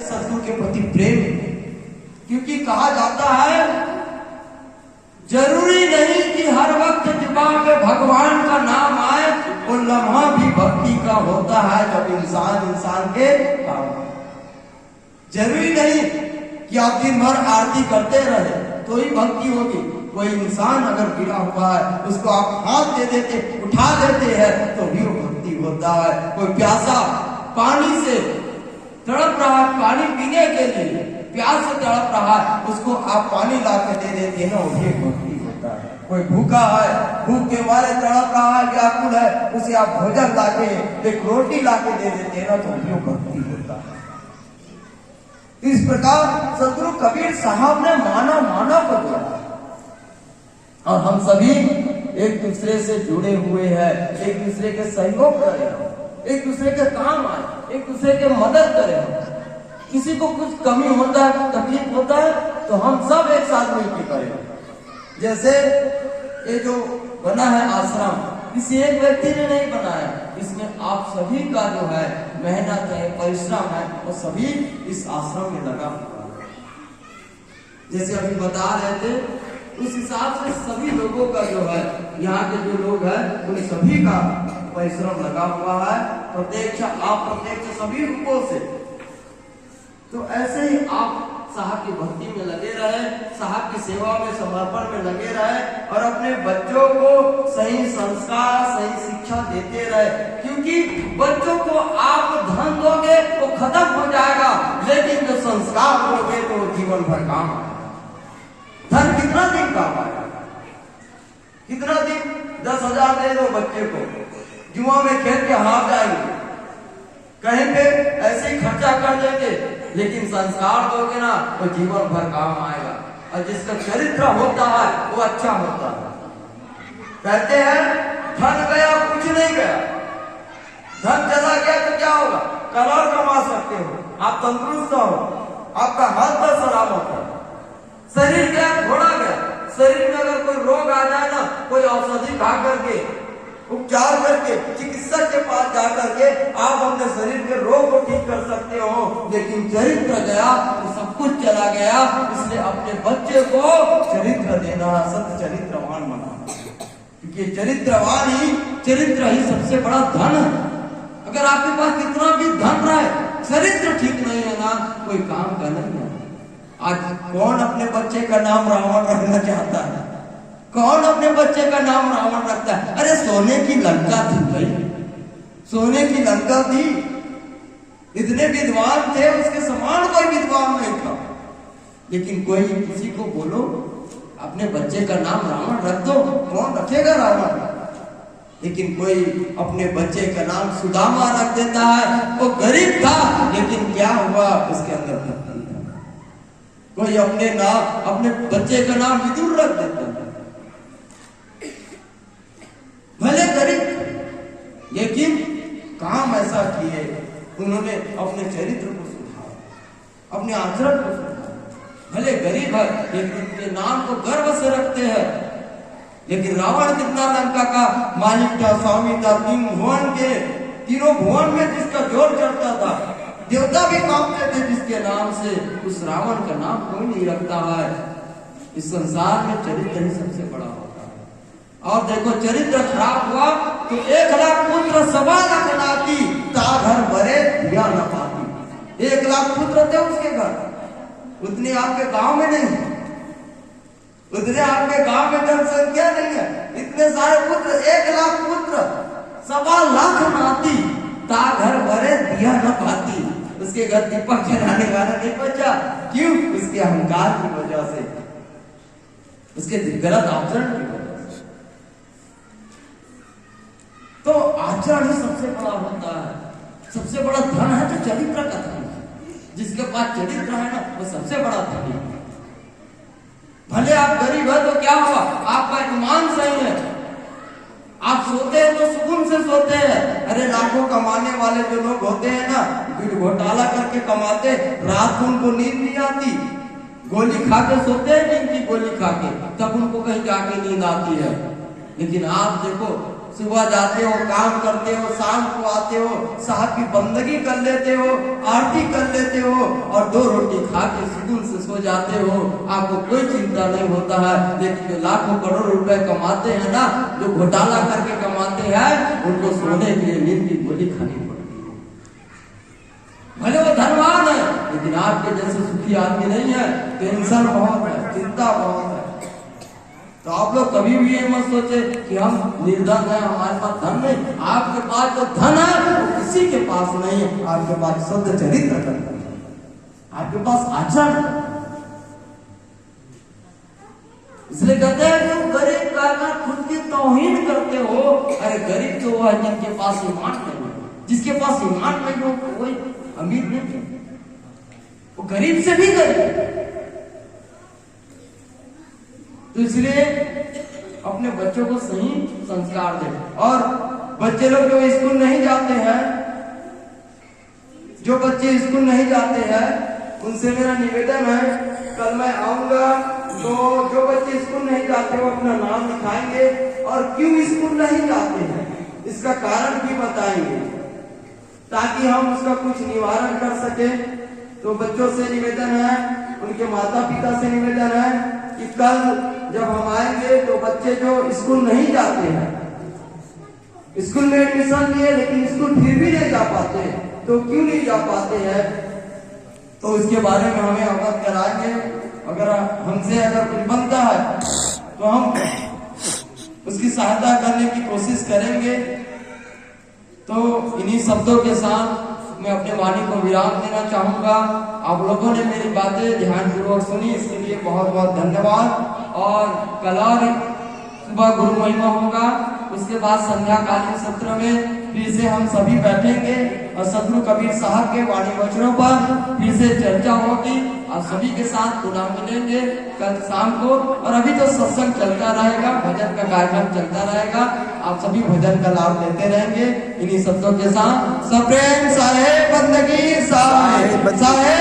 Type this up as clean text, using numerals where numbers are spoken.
सदगुरु के प्रति प्रेम, क्योंकि कहा जाता है जरूरी नहीं कि हर वक्त दिमाग में भगवान का नाम आए, वो लम्हा भी भक्ति का होता है जब इंसान के काम। जरूरी नहीं कि आप दिन भर आरती करते रहे तो ही भक्ति होगी। कोई इंसान अगर गिरा हुआ है उसको आप हाथ दे देते, उठा देते हैं तो भी वो भक्ति होता है। कोई प्यासा पानी से तड़प रहा है, पानी पीने के लिए प्यास से तड़प रहा है, उसको आप पानी ला के दे देते हैं ना, वो भी भक्ति होता है। कोई भूखा है, भूख के मारे तड़प रहा है, व्याकुल है, उसे आप भोजन ला के, एक रोटी ला के दे देते हैं ना, तो भी भक्ति होता है। इस प्रकार सदगुरु कबीर साहब ने मानव को दिया और हम सभी एक दूसरे से जुड़े हुए हैं, एक दूसरे के सहयोग करें, एक दूसरे के काम आए, एक दूसरे के मदद करें। किसी को कुछ कमी होता है, तकलीफ होता है तो हम सब एक साथ मिलकर करें। जैसे ये जो बना है आश्रम, किसी एक व्यक्ति ने नहीं बनाया, इसमें आप सभी का जो है मेहनत है, परिश्रम है, वो सभी इस आश्रम में लगा हुआ है। जैसे अभी बता रहे थे उस हिसाब से सभी लोगों का जो है, यहाँ के जो लोग हैं उन सभी का परिश्रम लगा हुआ है, प्रत्यक्ष अप्रत्यक्ष सभी रूपों से। तो ऐसे ही आप साहब की भक्ति में लगे रहे, साहब की सेवा में, समर्पण में लगे रहे और अपने बच्चों को सही संस्कार, सही शिक्षा देते रहे। क्योंकि बच्चों को आप धन दोगे वो खत्म हो जाएगा, लेकिन जो संस्कार दोगे तो वो जीवन भर काम आएगा। धन कितना दिन काम आएगा? कितना दिन? 10,000 दे दो बच्चे को, जुआ में खेल के हार जाएंगे, कहीं पे ऐसे ही खर्चा कर देंगे, लेकिन संस्कार दोगे ना वो जीवन भर काम आएगा। और जिसका चरित्र होता है वो अच्छा होता है। कहते हैं धन गया कुछ नहीं गया, धन चला गया तो क्या होगा? कल और कमा सकते हो, आप तंदुरुस्त हो, आपका हाथ पर सलामत है। शरीर गया, घोड़ा गया, शरीर में अगर कोई रोग आ जाए ना, कोई औषधि खा करके, उपचार करके, चिकित्सक के पास जाकर के आप अपने शरीर के रोग को ठीक कर सकते हो, लेकिन चरित्र गया तो सब कुछ चला गया। इसलिए अपने बच्चे को चरित्र देना, सत्य चरित्रवान बनाना, क्योंकि चरित्र ही सबसे बड़ा धन है। अगर आपके पास कितना भी धन रहे, चरित्र ठीक नहीं है ना, कोई काम का नहीं है। आज कौन अपने बच्चे का नाम रावण रखना चाहता है? कौन अपने बच्चे का नाम रावण रखता है? अरे सोने की लंका थी भाई, सोने की लंका थी, इतने विद्वान थे, उसके समान कोई विद्वान नहीं था। लेकिन कोई किसी को बोलो अपने बच्चे का नाम रावण रख दो, कौन रखेगा रावण? लेकिन कोई अपने बच्चे का नाम सुदामा रख देता है। वो गरीब था लेकिन क्या हुआ, उसके अंदर भक्ति था। कोई अपने बच्चे का नाम विदुर रख देता है, भले गरीब, लेकिन काम ऐसा किए उन्होंने अपने चरित्र को सुधारा, अपने आचरण को सुधारा। भले गरीब है लेकिन उनके नाम को गर्व से रखते हैं। लेकिन रावण कितना लंका का मालिक था, स्वामी था, तीनों भुवन में जिसका जोर चढ़ता था, देवता भी कांपते थे जिसके नाम से, उस रावण का नाम कोई नहीं रखता है। इस संसार में चरित्र ही सबसे बड़ा होता है। और देखो चरित्र खराब हुआ तो 1,00,000 पुत्र 1,00,000 नाती, ता घर भरे दिया न पाती। 1,00,000 पुत्र थे उसके घर, उतने आपके गांव में नहीं, उतने आपके गांव में जनसंख्या नहीं है, इतने सारे पुत्र, 1,00,000 पुत्र 1,00,000 नाती, ता घर भरे दिया न पाती। उसके घर दीपक जलाने वाला नहीं बचा। क्यों? उसके अहंकार की वजह से, उसके गलत आचरण की वजह से। तो आचरण ही सबसे बड़ा होता है, सबसे बड़ा धन है जो चरित्र का धन है। जिसके पास चरित्र है ना, वो सबसे बड़ा धन है। भले आप गरीब है तो क्या हुआ, आपका ईमान सही है, आप सोते हैं तो सुकून से सोते हैं। अरे लाखों कमाने वाले जो लोग होते हैं ना, घोटाला करके कमाते, रात को उनको नींद नहीं आती, गोली खा के सोते हैं, नींद की गोली खा के, तब उनको कहीं जाके नींद आती है। लेकिन आप देखो, सुबह जाते हो, काम करते हो, शाम को आते हो, साहब की बंदगी कर लेते हो, आरती कर लेते हो, और 2 रोटी खा के सुकून से सो जाते हो, आपको कोई चिंता नहीं होता है। लेकिन जो लाखों करोड़ रुपए कमाते हैं ना, जो घोटाला करके कमाते हैं, उनको सोने के लिए नींद की गोली खानी पड़ती है। भले वो धनवान है, लेकिन आपके जैसे सुखी आदमी नहीं है। टेंशन बहुत है, चिंता बहुत है। तो आप लोग कभी भी ये मत सोचे कि हम निर्धन हैं, हमारे पास धन नहीं। आपके पास जो धन है वो किसी के पास नहीं है। आपके पास शुद्ध चरित्र है, आपके पास आचरण। इसलिए कहते हैं तुम गरीब का खुद की तौहीन करते हो। अरे गरीब तो वो है जिनके पास ईमान नहीं है। जिसके पास ईमान नहीं हो कोई अमीर नहीं है, वो गरीब से भी गरीब। तो इसलिए अपने बच्चों को सही संस्कार दे। और बच्चे लोग जो स्कूल नहीं जाते हैं, जो बच्चे स्कूल नहीं जाते हैं, उनसे मेरा निवेदन है, कल मैं आऊंगा तो जो बच्चे स्कूल नहीं जाते वो अपना नाम लिखाएंगे और क्यों स्कूल नहीं जाते हैं इसका कारण भी बताएंगे, ताकि हम उसका कुछ निवारण कर सके। तो बच्चों से निवेदन है, उनके माता पिता से निवेदन है कि कल जब हम आएंगे तो बच्चे जो स्कूल नहीं जाते हैं, स्कूल में एडमिशन लिए लेकिन स्कूल फिर भी नहीं जा पाते, तो क्यों नहीं जा पाते हैं, तो उसके बारे में हमें अवगत कराएंगे। अगर हमसे अगर कुछ बनता है तो हम उसकी सहायता करने की कोशिश करेंगे। तो इन्हीं शब्दों के साथ मैं अपने वाणी को विराम देना चाहूंगा। आप लोगों ने मेरी बातें ध्यानपूर्वक सुनी, इसके लिए बहुत बहुत धन्यवाद। और कल और सुबह गुरु महिमा होगा, उसके बाद संध्याकालीन सत्र में फिर से हम सभी बैठेंगे और सदगुरु कबीर साहब के वाणी वचनों पर फिर से चर्चा होगी और सभी के साथ पुनः मिलेंगे कल शाम को। और अभी तो सत्संग चलता रहेगा, भजन का कार्यक्रम चलता रहेगा, आप सभी भजन का लाभ लेते रहेंगे। इन्हीं शब्दों के साथ सप्रेम साहेब बंदगी साहेब साहेब